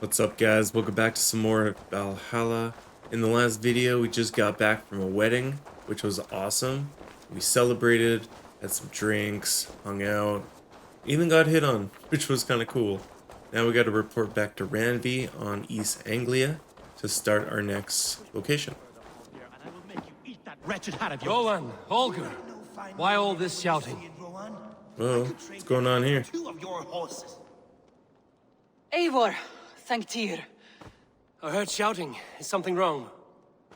What's up, guys? Welcome back to some more Valhalla. In the last video, we just got back from a wedding, which was awesome. We celebrated, had some drinks, hung out, even got hit on, which was kind of cool. Now we got to report back to Ranvi on East Anglia to start our next location. Rowan, Holger, why all this shouting? Whoa, what's going on here? Eivor, Varinsdottir. I heard shouting. Is something wrong?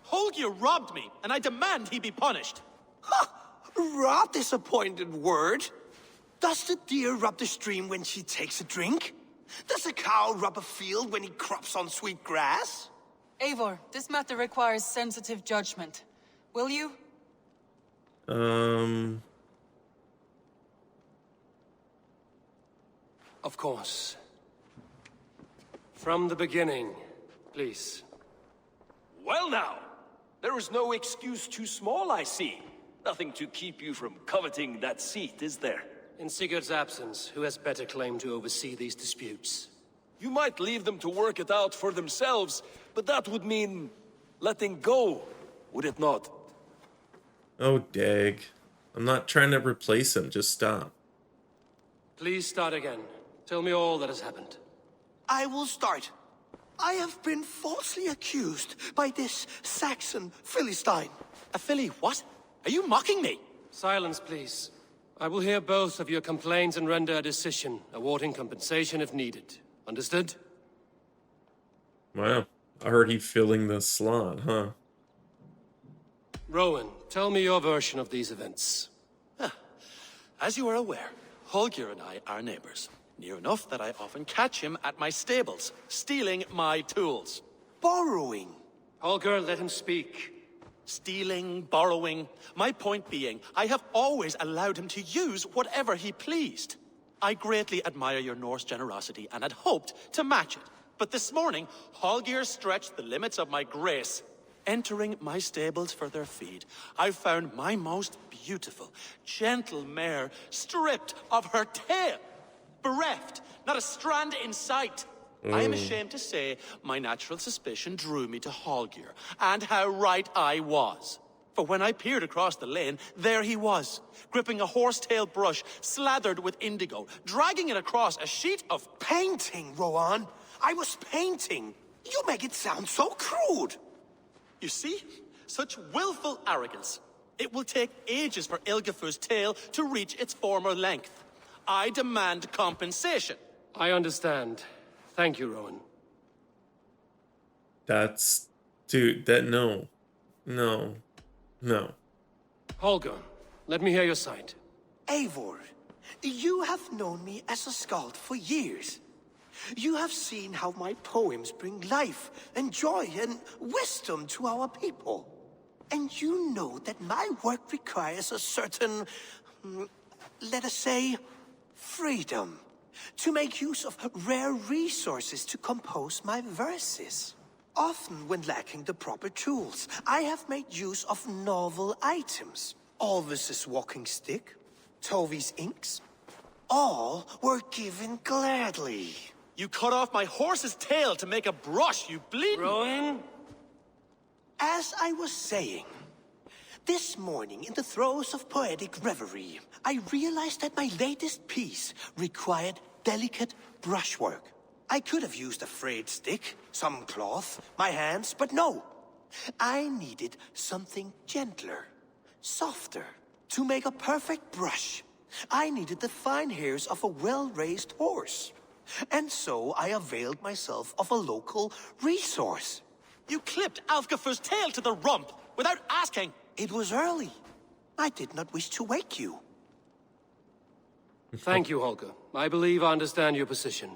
Holger robbed me, and I demand he be punished. Robbed is a pointed word. Does the deer rub the stream when she takes a drink? Does a cow rub a field when he crops on sweet grass? Eivor, this matter requires sensitive judgment. Will you? Of course. From the beginning, please. Well now, there is no excuse too small, I see. Nothing to keep you from coveting that seat, is there? In Sigurd's absence, who has better claim to oversee these disputes? You might leave them to work it out for themselves, but that would mean letting go, would it not? Oh, dag. I'm not trying to replace him, just stop. Please start again. Tell me all that has happened. I will start. I have been falsely accused by this Saxon Philistine. A filly what? Are you mocking me? Silence, please. I will hear both of your complaints and render a decision, awarding compensation if needed. Understood? Wow. I heard he filling the slot, huh? Rowan, tell me your version of these events. As you are aware, Holger and I are neighbors. Near enough that I often catch him at my stables, stealing my tools. Borrowing. Holger, let him speak. Stealing, borrowing. My point being, I have always allowed him to use whatever he pleased. I greatly admire your Norse generosity and had hoped to match it. But this morning, Holger stretched the limits of my grace. Entering my stables for their feed, I found my most beautiful, gentle mare stripped of her tail. Bereft, not a strand in sight. I am ashamed to say my natural suspicion drew me to Holger, and how right I was. For when I peered across the lane, there he was, gripping a horsetail brush slathered with indigo, dragging it across a sheet of Painting, Rowan. I was painting. You make it sound so crude. You see? Such willful arrogance. It will take ages for Ilgafur's tail to reach its former length. I demand compensation. I understand. Thank you, Rowan. That's... Dude, no. No. No. Holger, let me hear your side. Eivor, you have known me as a skald for years. You have seen how my poems bring life and joy and wisdom to our people. And you know that my work requires a certain, let us say, freedom. To make use of rare resources to compose my verses. Often when lacking the proper tools, I have made use of novel items. Alvis's walking stick, Tovi's inks. All were given gladly. You cut off my horse's tail to make a brush, you bleeding... Rowan? As I was saying, this morning in the throes of poetic reverie, I realized that my latest piece required delicate brushwork. I could have used a frayed stick, some cloth, my hands, but no. I needed something gentler, softer. To make a perfect brush, I needed the fine hairs of a well-raised horse. And so I availed myself of a local resource. You clipped Alfgafur's tail to the rump without asking. It was early. I did not wish to wake you. Thank you, Holger. I believe I understand your position.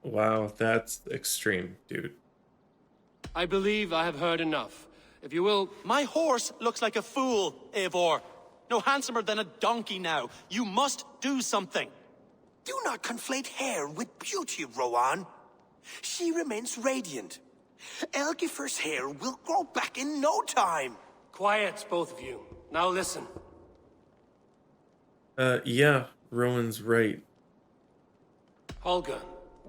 Wow, that's extreme, dude. I believe I have heard enough. If you will... My horse looks like a fool, Eivor. No handsomer than a donkey now. You must do something. Do not conflate hair with beauty, Rowan. She remains radiant. Elgifur's hair will grow back in no time. Quiet, both of you. Now listen. Yeah, Rowan's right. Holger,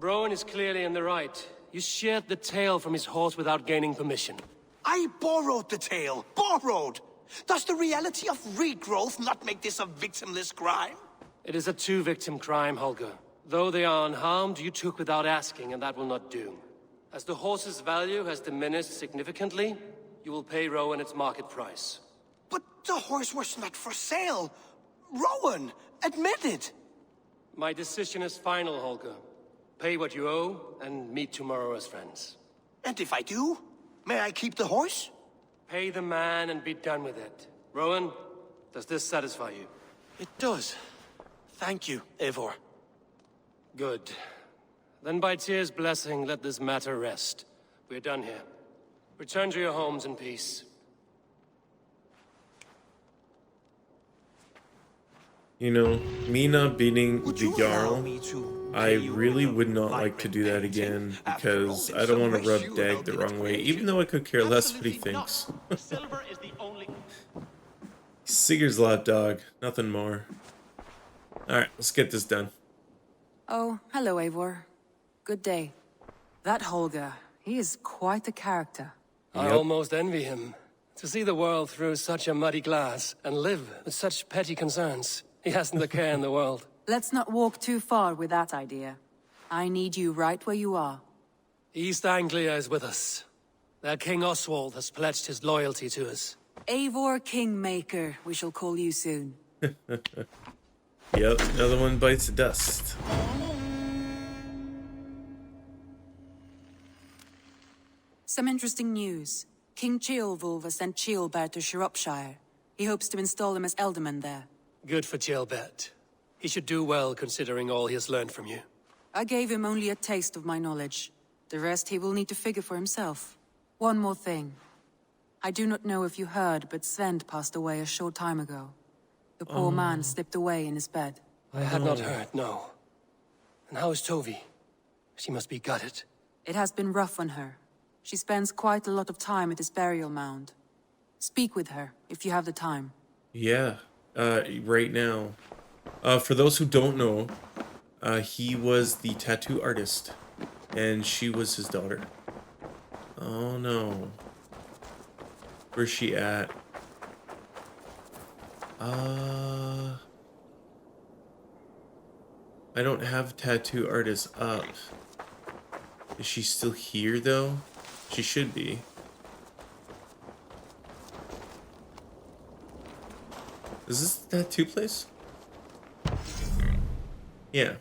Browan is clearly in the right. You sheared the tail from his horse without gaining permission. I borrowed the tail. Borrowed! Does the reality of regrowth not make this a victimless crime? It is a two-victim crime, Holger. Though they are unharmed, you took without asking, and that will not do. As the horse's value has diminished significantly, you will pay Rowan its market price. But the horse was not for sale. Rowan, admit it. My decision is final, Holger. Pay what you owe, and meet tomorrow as friends. And if I do, may I keep the horse? Pay the man and be done with it. Rowan, does this satisfy you? It does. Thank you, Eivor. Good. Then by Tyr's blessing, let this matter rest. We're done here. Return to your homes in peace. You know, me not beating Would the you allow Jarl, me to I pay you really a would not like to do that painting again after because all I don't want this to rub issue Dag about the the wrong way, equation? even though I could care less what he Absolutely thinks. not. Silver is the only... Sigurd's lapdog, nothing more. Alright, let's get this done. Oh, hello, Eivor. Good day. That Holger, he is quite a character. I Yep. almost envy him. To see the world through such a muddy glass and live with such petty concerns. He hasn't a care in the world. Let's not walk too far with that idea. I need you right where you are. East Anglia is with us. Their King Oswald has pledged his loyalty to us. Eivor Kingmaker, we shall call you soon. Yep, another one bites the dust. Some interesting news. King Ceolwulf has sent Ceolbert to Shropshire. He hopes to install him as Elderman there. Good for Ceolbert. He should do well considering all he has learned from you. I gave him only a taste of my knowledge. The rest he will need to figure for himself. One more thing. I do not know if you heard, but Svend passed away a short time ago. The poor man slipped away in his bed. I had not heard, no. And how is Tovi? She must be gutted. It has been rough on her. She spends quite a lot of time at his burial mound. Speak with her, if you have the time. Yeah, right now. For those who don't know, he was the tattoo artist, and she was his daughter. Oh no. Where's she at? I don't have tattoo artist up. Is she still here though? She should be. Is this the tattoo place? Yeah.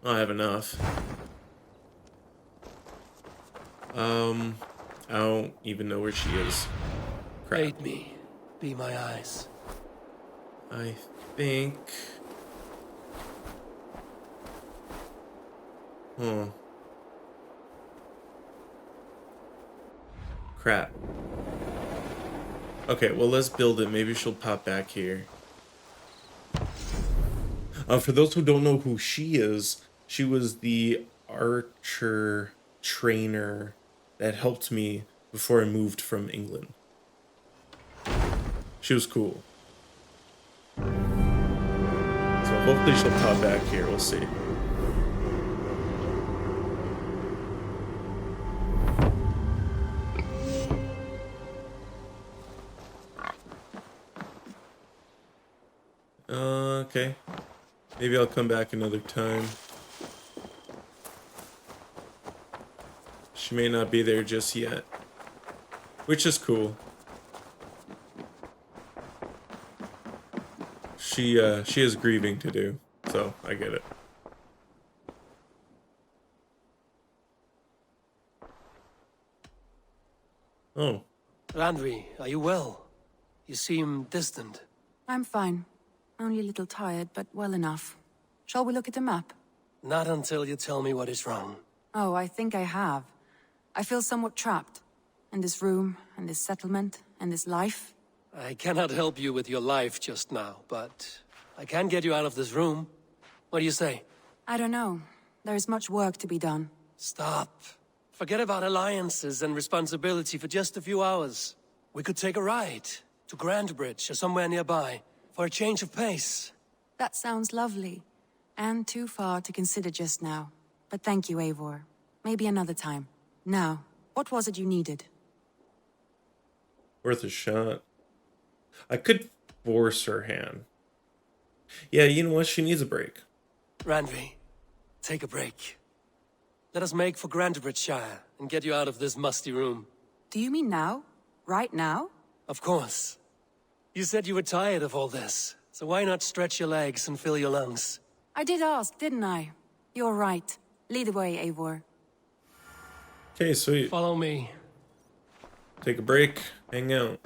I have enough. I don't even know where she is. Crap. Aid me. Be my eyes. I think... Huh. Crap. Okay, well, let's build it. Maybe she'll pop back here. For those who don't know who she is, she was the archer trainer that helped me before I moved from England. She was cool. So hopefully she'll pop back here. We'll see. Okay. Maybe I'll come back another time. She may not be there just yet. Which is cool. She has grieving to do, so I get it. Oh. Randvi, are you well? You seem distant. I'm fine. Only a little tired, but well enough. Shall we look at the map? Not until you tell me what is wrong. Oh, I think I have. I feel somewhat trapped. In this room, and this settlement, and this life. I cannot help you with your life just now, but I can get you out of this room. What do you say? I don't know. There is much work to be done. Stop. Forget about alliances and responsibility for just a few hours. We could take a ride to Grandbridge or somewhere nearby for a change of pace. That sounds lovely. And too far to consider just now. But thank you, Eivor. Maybe another time. Now, what was it you needed? Worth a shot. I could force her hand. Yeah, you know what? She needs a break. Randvi, take a break. Let us make for Grantebridgeshire and get you out of this musty room. Do you mean now? Right now? Of course. You said you were tired of all this, so why not stretch your legs and fill your lungs? I did ask, didn't I? You're right. Lead the way, Eivor. Okay, sweet. Follow me. Take a break. Hang out.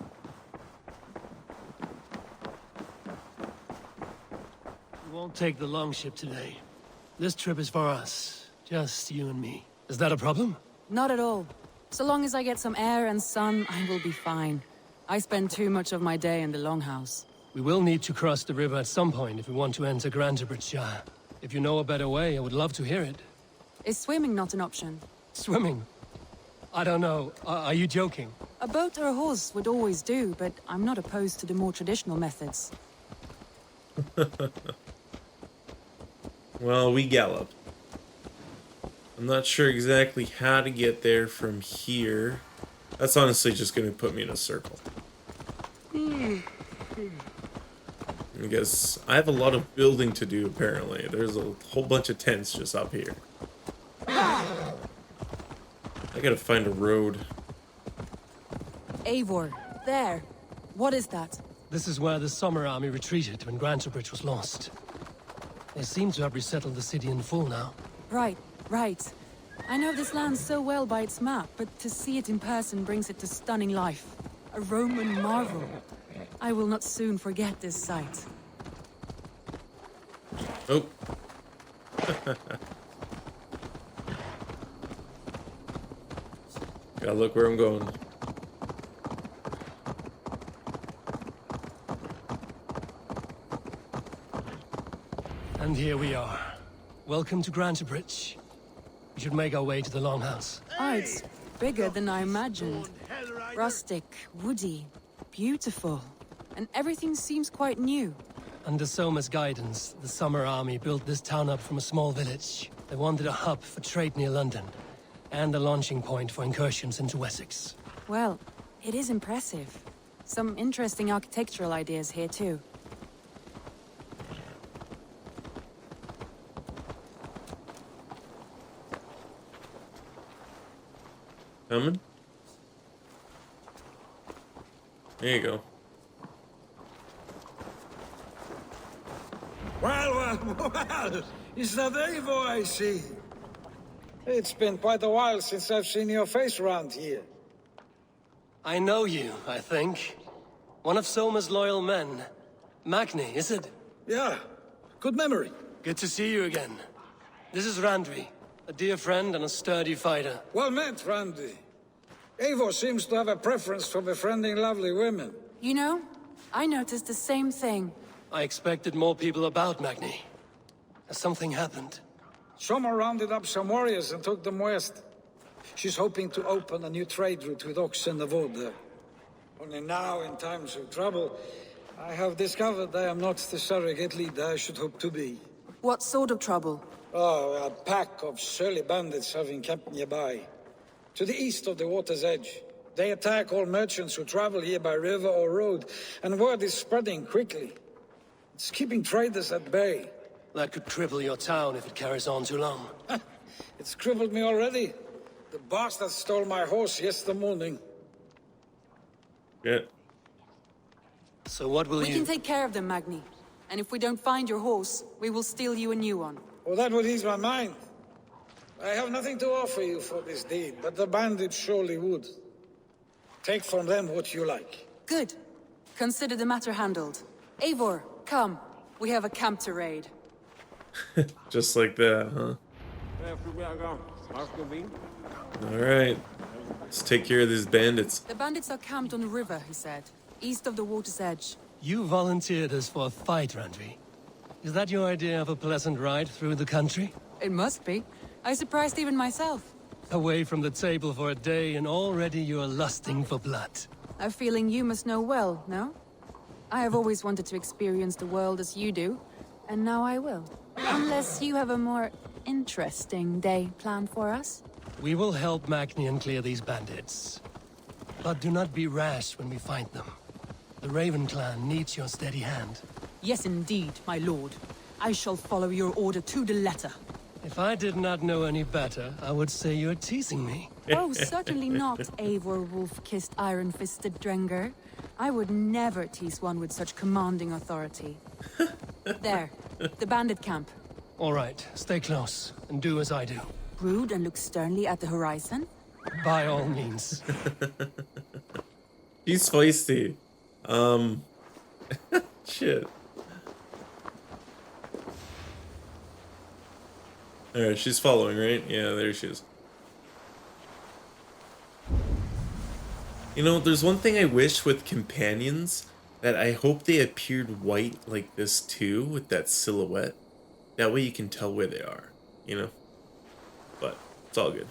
We won't take the longship today. This trip is for us. Just you and me. Is that a problem? Not at all. So long as I get some air and sun, I will be fine. I spend too much of my day in the Longhouse. We will need to cross the river at some point if we want to enter Grantebridgeshire. If you know a better way, I would love to hear it. Is swimming not an option? Swimming? I don't know. Are you joking? A boat or a horse would always do, but I'm not opposed to the more traditional methods. Well, we galloped. I'm not sure exactly how to get there from here. That's honestly just going to put me in a circle. I guess I have a lot of building to do, apparently. There's a whole bunch of tents just up here. I gotta find a road. Eivor, there. What is that? This is where the Summer Army retreated when Grantebridge was lost. They seem to have resettled the city in full now. Right, right. I know this land so well by its map, but to see it in person brings it to stunning life. A Roman marvel. I will not soon forget this sight. Oh. Gotta look where I'm going. And here we are. Welcome to Grantebridge. We should make our way to the Longhouse. Oh, it's bigger than I imagined. Rustic, woody, beautiful. And everything seems quite new. Under Soma's guidance, the Summer Army built this town up from a small village. They wanted a hub for trade near London, and a launching point for incursions into Wessex. Well, it is impressive. Some interesting architectural ideas here too. Coming? There you go. Well, is that Eivor I see? It's been quite a while since I've seen your face around here. I know you, I think. One of Soma's loyal men. Magni, is it? Yeah, good memory. Good to see you again. This is Randvi, a dear friend and a sturdy fighter. Well met, Randy. Eivor seems to have a preference for befriending lovely women. You know, I noticed the same thing. I expected more people about Magni. Has something happened? Soma rounded up some warriors and took them west. She's hoping to open a new trade route with oxen of wood there. Only now, in times of trouble, I have discovered I am not the surrogate leader I should hope to be. What sort of trouble? Oh, a pack of surly bandits have encamped nearby. To the east of the water's edge. They attack all merchants who travel here by river or road, and word is spreading quickly. It's keeping traders at bay. That could cripple your town if it carries on too long. It's crippled me already. The bastard stole my horse yesterday morning. Yeah. So what will We you... can take care of them, Magni. And if we don't find your horse, we will steal you a new one. Oh, that would ease my mind. I have nothing to offer you for this deed, but the bandits surely would. Take from them what you like. Good. Consider the matter handled. Eivor, come. We have a camp to raid. Just like that, huh? Alright. Let's take care of these bandits. The bandits are camped on the river, he said. East of the water's edge. You volunteered us for a fight, Randvi. Is that your idea of a pleasant ride through the country? It must be. I surprised even myself. Away from the table for a day and already you're lusting for blood. A feeling you must know well, no? I have always wanted to experience the world as you do, and now I will. Unless you have a more interesting day planned for us. We will help Magnian clear these bandits. But do not be rash when we find them. The Raven clan needs your steady hand. Yes, indeed, my lord. I shall follow your order to the letter. If I did not know any better, I would say you're teasing me. Oh, certainly not, Eivor wolf-kissed iron-fisted Drenger. I would never tease one with such commanding authority. There, the bandit camp. All right, stay close, and do as I do. Brood and look sternly at the horizon. By all means. He's feisty. Shit. Alright, she's following, right? Yeah, there she is. You know, there's one thing I wish with companions, that I hope they appeared white like this too, with that silhouette. That way you can tell where they are, you know? But, it's all good.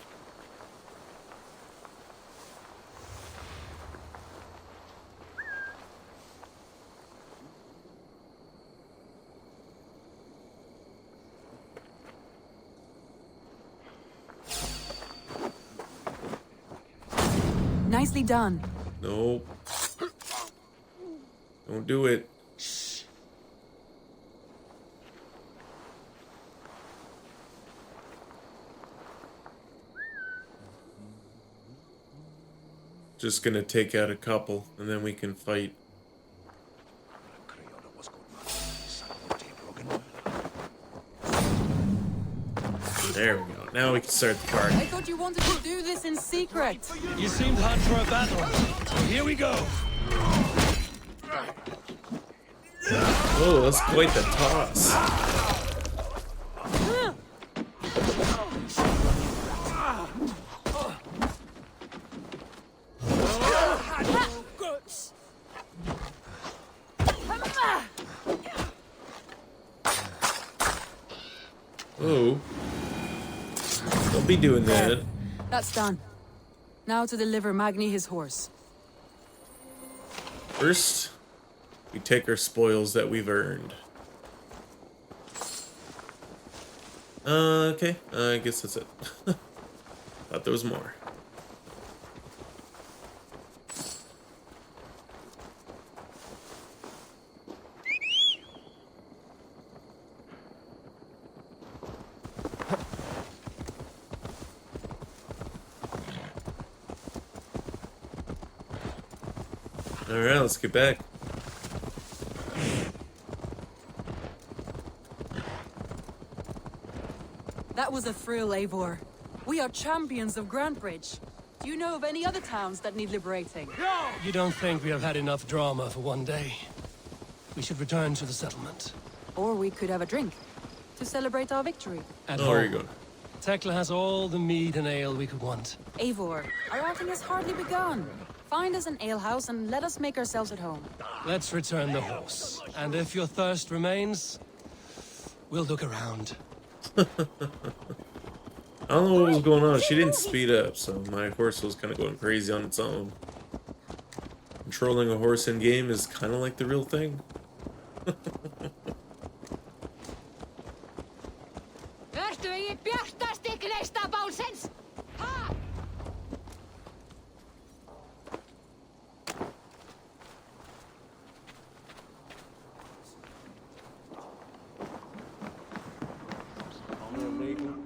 Nicely done. Nope. Don't do it. Just gonna take out a couple, and then we can fight. There we go. Now we can start the party. I thought you wanted to do this in secret. You seemed hot for a battle. So here we go. Oh, that's quite the toss. Oh. Don't be doing that. That's done. Now to deliver Magni his horse. First, we take our spoils that we've earned. Okay. I guess that's it. Thought there was more. Alright, let's get back. That was a thrill, Eivor. We are champions of Grantbridge. Do you know of any other towns that need liberating? You don't think we have had enough drama for one day? We should return to the settlement. Or we could have a drink to celebrate our victory. At Oh, there you home. go. Tekla has all the mead and ale we could want. Eivor, our outing has hardly begun. Find us an alehouse and let us make ourselves at home. Let's return the horse. And if your thirst remains, we'll look around. I don't know what was going on. She didn't speed up, so my horse was kind of going crazy on its own. Controlling a horse in game is kind of like the real thing.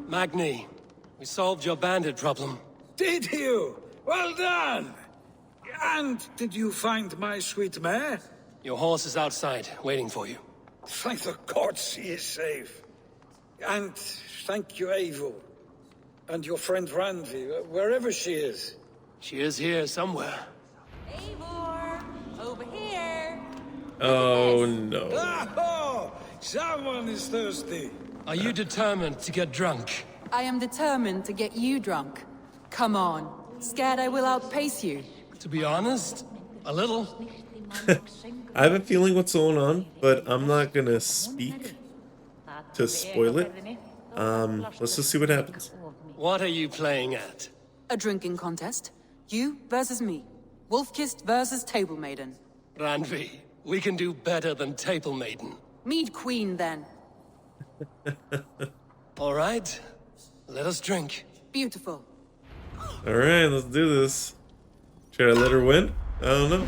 Magni, we solved your bandit problem. Did you? Well done! And did you find my sweet mare? Your horse is outside, waiting for you. Thank the gods she is safe. And thank you, Eivor. And your friend Randvi, wherever she is. She is here somewhere. Eivor, over here. Oh no. Oh, someone is thirsty. Are you determined to get drunk? I am determined to get you drunk. Come on. Scared I will outpace you. To be honest, a little. I have a feeling what's going on, but I'm not gonna speak to spoil it. Let's just see what happens. What are you playing at? A drinking contest. You versus me. Wolf-kissed versus Table Maiden. Randvi, we can do better than Table Maiden. Mead Queen, then. All right, let us drink. Beautiful. Alright, let's do this. Should I let her win? I don't know.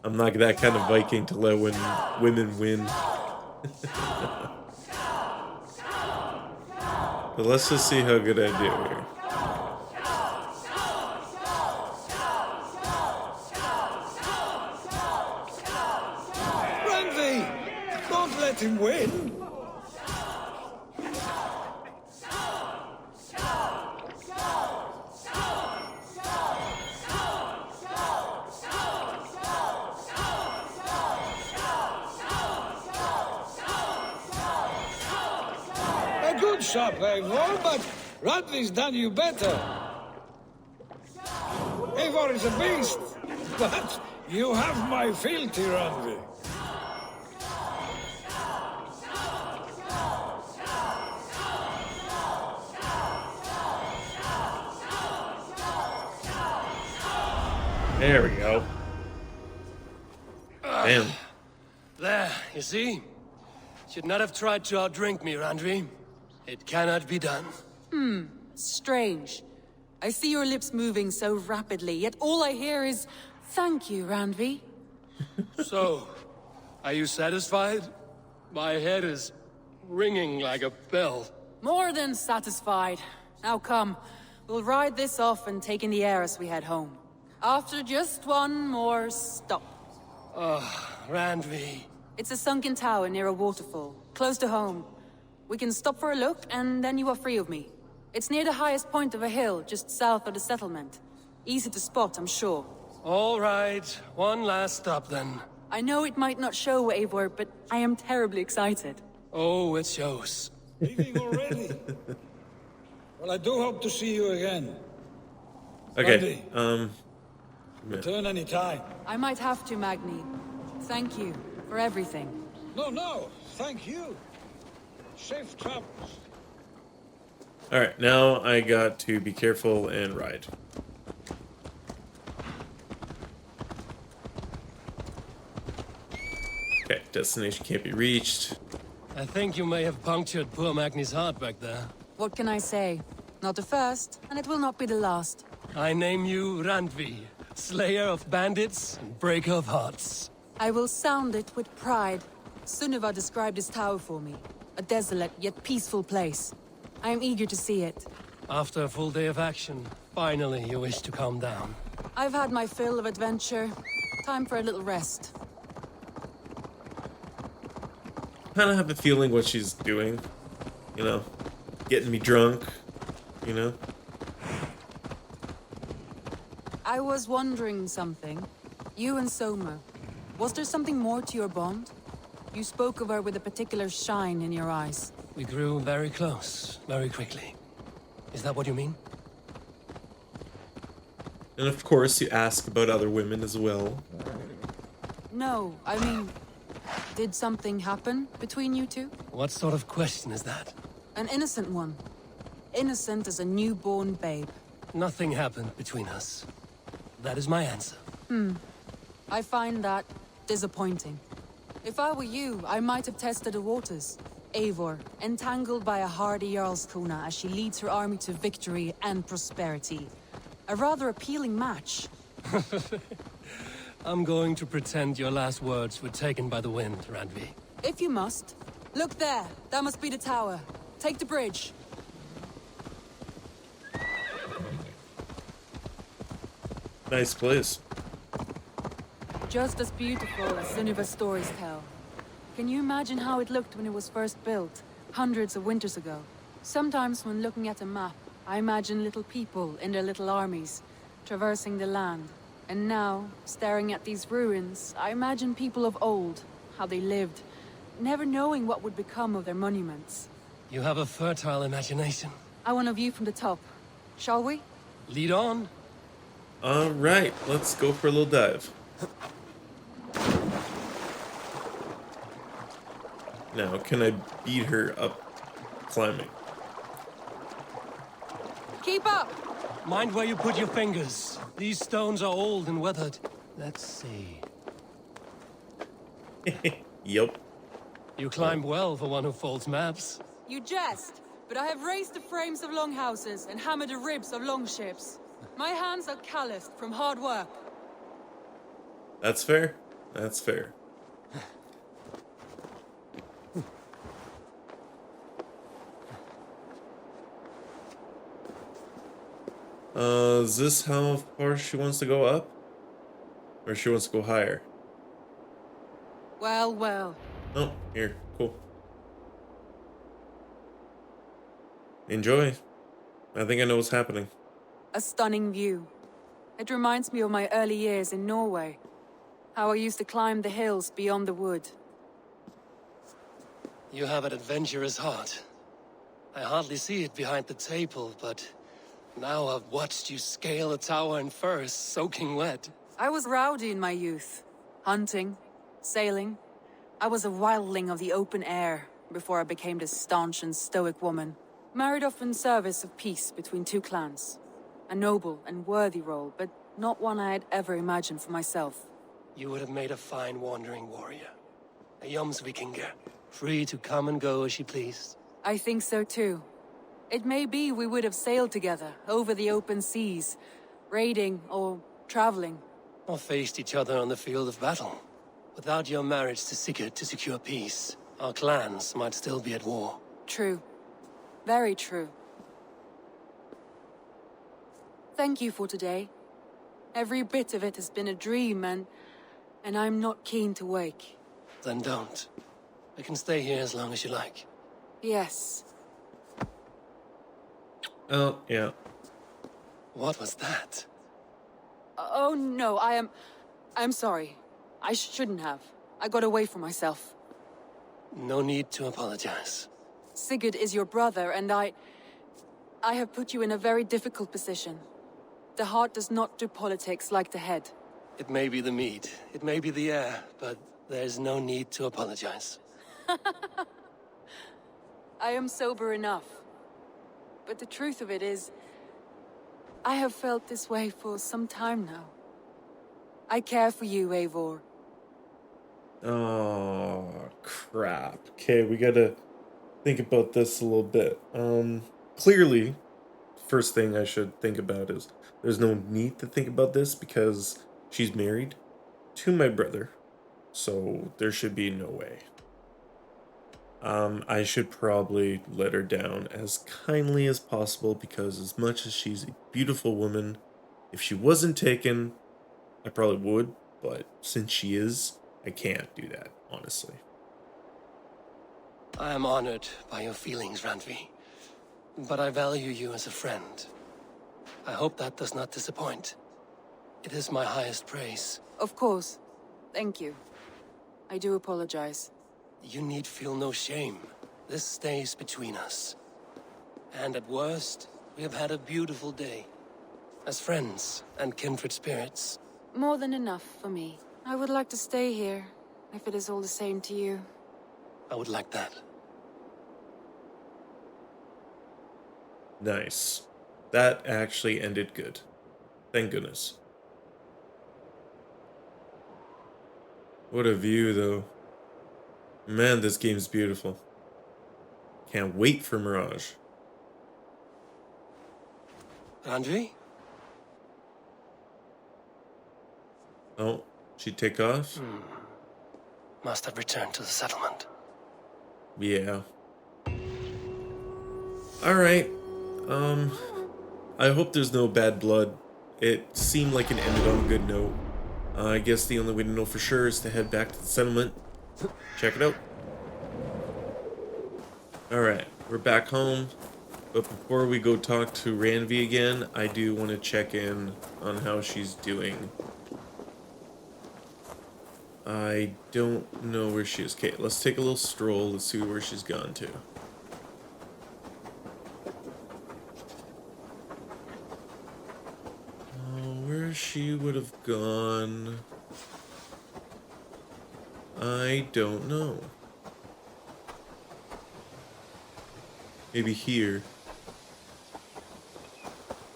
I'm not that kind of Viking to let women win. But let's just see how good I do here. Randvi! Don't let him win! A good shot, Eivor, but Randvi's done you better. Eivor is a beast, but you have my fealty, Randvi. There we go. Damn. There, you see? Should not have tried to outdrink me, Randvi. It cannot be done. Strange. I see your lips moving so rapidly, yet all I hear is, "Thank you, Randvi." So, are you satisfied? My head is ringing like a bell. More than satisfied. Now come, we'll ride this off and take in the air as we head home. After just one more stop. Randvi. It's a sunken tower near a waterfall, close to home. We can stop for a look, and then you are free of me. It's near the highest point of a hill, just south of the settlement. Easy to spot, I'm sure. All right, one last stop then. I know it might not show, Eivor, but I am terribly excited. Oh, it shows. Leaving already? Well, I do hope to see you again. Okay, Return any time. I might have to, Magni. Thank you for everything. No, thank you. Safe travels. alright, now I got to be careful and ride. Okay, destination can't be reached. I think you may have punctured poor Magni's heart back there. What can I say? Not the first, and it will not be the last. I name you Randvi, slayer of bandits and breaker of hearts. I will sound it with pride. Sunniva described this tower for me. A desolate yet peaceful place. I am eager to see it. After a full day of action, finally you wish to calm down. I've had my fill of adventure. Time for a little rest. Kind of have a feeling what she's doing. You know, getting me drunk. You know? I was wondering something. You and Soma. Was there something more to your bond? You spoke of her with a particular shine in your eyes. We grew very close, very quickly. Is that what you mean? And of course, you ask about other women as well. No, I mean... Did something happen between you two? What sort of question is that? An innocent one. Innocent as a newborn babe. Nothing happened between us. That is my answer. I find that disappointing. If I were you, I might have tested the waters. Eivor, entangled by a hardy Jarlskona as she leads her army to victory and prosperity. A rather appealing match. I'm going to pretend your last words were taken by the wind, Randvi. If you must. Look there, that must be the tower. Take the bridge. Nice place. Just as beautiful as Sunniva's stories tell. Can you imagine how it looked when it was first built, hundreds of winters ago? Sometimes when looking at a map, I imagine little people in their little armies, traversing the land. And now, staring at these ruins, I imagine people of old, how they lived, never knowing what would become of their monuments. You have a fertile imagination. I want a view from the top. Shall we? Lead on. Alright, let's go for a little dive. Now, can I beat her up climbing? Keep up! Mind where you put your fingers. These stones are old and weathered. Let's see. Yup. You climb well for one who folds maps. You jest, but I have raised the frames of longhouses and hammered the ribs of longships. My hands are calloused from hard work. That's fair. That's fair. Is this how far she wants to go up? Or she wants to go higher? Well, well. Oh, here. Cool. Enjoy. I think I know what's happening. A stunning view. It reminds me of my early years in Norway. How I used to climb the hills beyond the wood. You have an adventurous heart. I hardly see it behind the table, but now I've watched you scale a tower in furs, soaking wet. I was rowdy in my youth. Hunting, sailing. I was a wildling of the open air before I became this staunch and stoic woman. Married off in service of peace between two clans. A noble and worthy role, but not one I had ever imagined for myself. You would have made a fine wandering warrior. A Jomsvikinger, free to come and go as she pleased. I think so too. It may be we would have sailed together over the open seas, raiding or traveling. Or faced each other on the field of battle. Without your marriage to Sigurd to secure peace, our clans might still be at war. True. Very true. Thank you for today. Every bit of it has been a dream, and I'm not keen to wake. Then don't. I can stay here as long as you like. Yes. Oh, yeah. What was that? Oh no, I'm sorry. I shouldn't have. I got away from myself. No need to apologize. Sigurd is your brother, and I have put you in a very difficult position. The heart does not do politics like the head. It may be the meat, it may be the air, but there's no need to apologize. I am sober enough. But the truth of it is, I have felt this way for some time now. I care for you, Eivor. Oh, crap. Okay, we gotta think about this a little bit. Clearly, first thing I should think about is there's no need to think about this because she's married to my brother. So there should be no way. I should probably let her down as kindly as possible because as much as she's a beautiful woman, if she wasn't taken, I probably would, but since she is, I can't do that, honestly. I am honored by your feelings, Randvi. But I value you as a friend. I hope that does not disappoint. It is my highest praise. Of course. Thank you. I do apologize. You need feel no shame. This stays between us. And at worst, we have had a beautiful day. As friends and kindred spirits. More than enough for me. I would like to stay here, if it is all the same to you. I would like that. Nice. That actually ended good. Thank goodness. What a view, though. Man, this game's beautiful. Can't wait for Mirage. Randvi? Oh, she'd take off? Must have returned to the settlement. Yeah. Alright. I hope there's no bad blood. It seemed like it ended on a good note. I guess the only way to know for sure is to head back to the settlement. Check it out. Alright, we're back home. But before we go talk to Randvi again, I do want to check in on how she's doing. I don't know where she is. Okay, let's take a little stroll. Let's see where she's gone to. Where she would have gone, I don't know. Maybe here.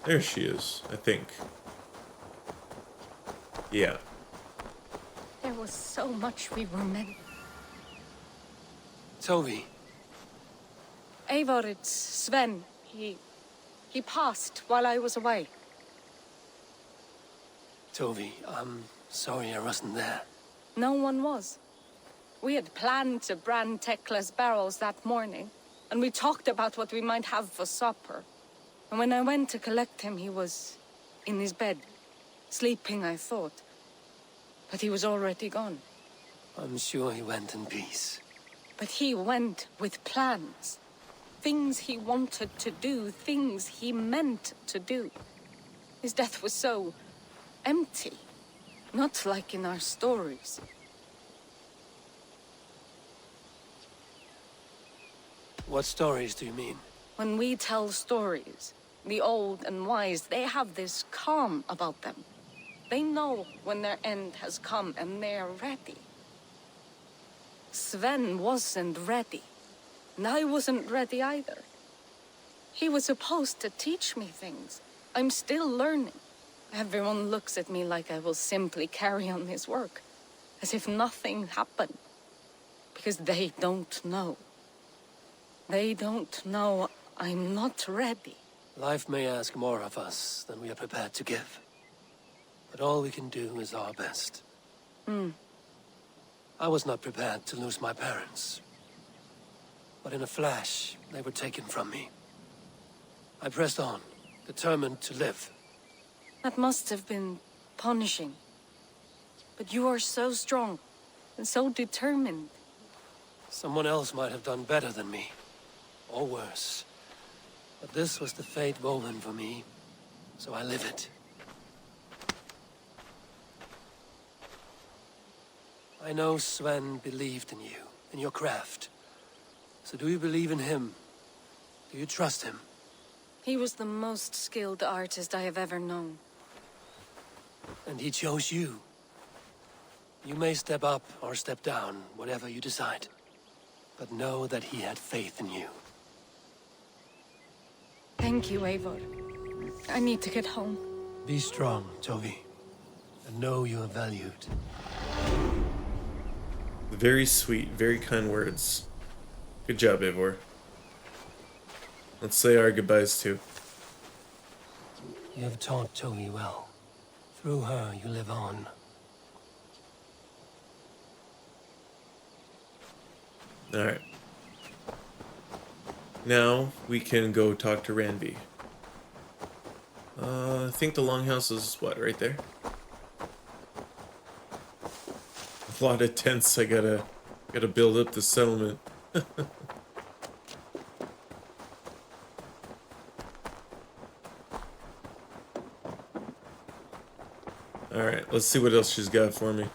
There she is, I think. Yeah. There was so much we were meant. Toby. Eivor, it's Sven. He passed while I was away. Toby, I'm sorry I wasn't there. No one was. We had planned to brand Tekla's barrels that morning, and we talked about what we might have for supper. And when I went to collect him, he was in his bed, sleeping, I thought. But he was already gone. I'm sure he went in peace. But he went with plans. Things he wanted to do, things he meant to do. His death was so empty, not like in our stories. What stories do you mean? When we tell stories, the old and wise, they have this calm about them. They know when their end has come and they're ready. Sven wasn't ready, and I wasn't ready either. He was supposed to teach me things. I'm still learning. Everyone looks at me like I will simply carry on his work, as if nothing happened. Because they don't know. They don't know I'm not ready. Life may ask more of us than we are prepared to give. But all we can do is our best. I was not prepared to lose my parents. But in a flash, they were taken from me. I pressed on, determined to live. That must have been punishing. But you are so strong and so determined. Someone else might have done better than me. Or worse. But this was the fate woven for me, so I live it. I know Sven believed in you, in your craft. So do you believe in him? Do you trust him? He was the most skilled artist I have ever known. And he chose you. You may step up or step down, whatever you decide. But know that he had faith in you. Thank you, Eivor. I need to get home. Be strong, Toby. And know you are valued. Very sweet, very kind words. Good job, Eivor. Let's say our goodbyes too. You have taught Toby well. Through her, you live on. Alright. Now we can go talk to Ranvi. I think the longhouse is what, right there? A lot of tents. I gotta build up the settlement. Alright, let's see what else she's got for me.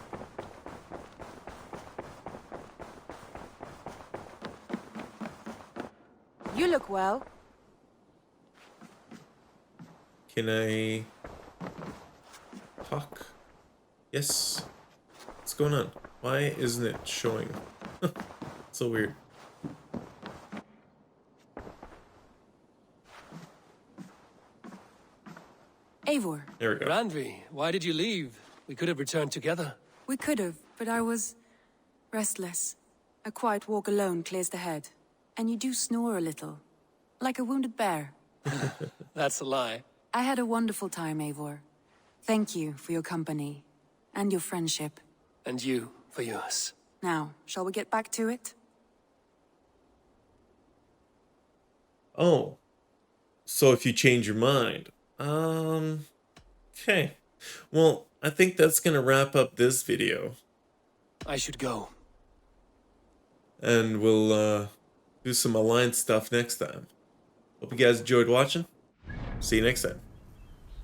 You look well. Can I talk? Yes. What's going on? Why isn't it showing? So weird. Eivor. There we go. Randvi, why did you leave? We could have returned together. We could have, but I was restless. A quiet walk alone clears the head. And you do snore a little. Like a wounded bear. That's a lie. I had a wonderful time, Eivor. Thank you for your company. And your friendship. And you for yours. Now, shall we get back to it? Oh. So if you change your mind. Okay. Well, I think that's gonna wrap up this video. I should go. And we'll, do some Alliance stuff next time. Hope you guys enjoyed watching. See you next time.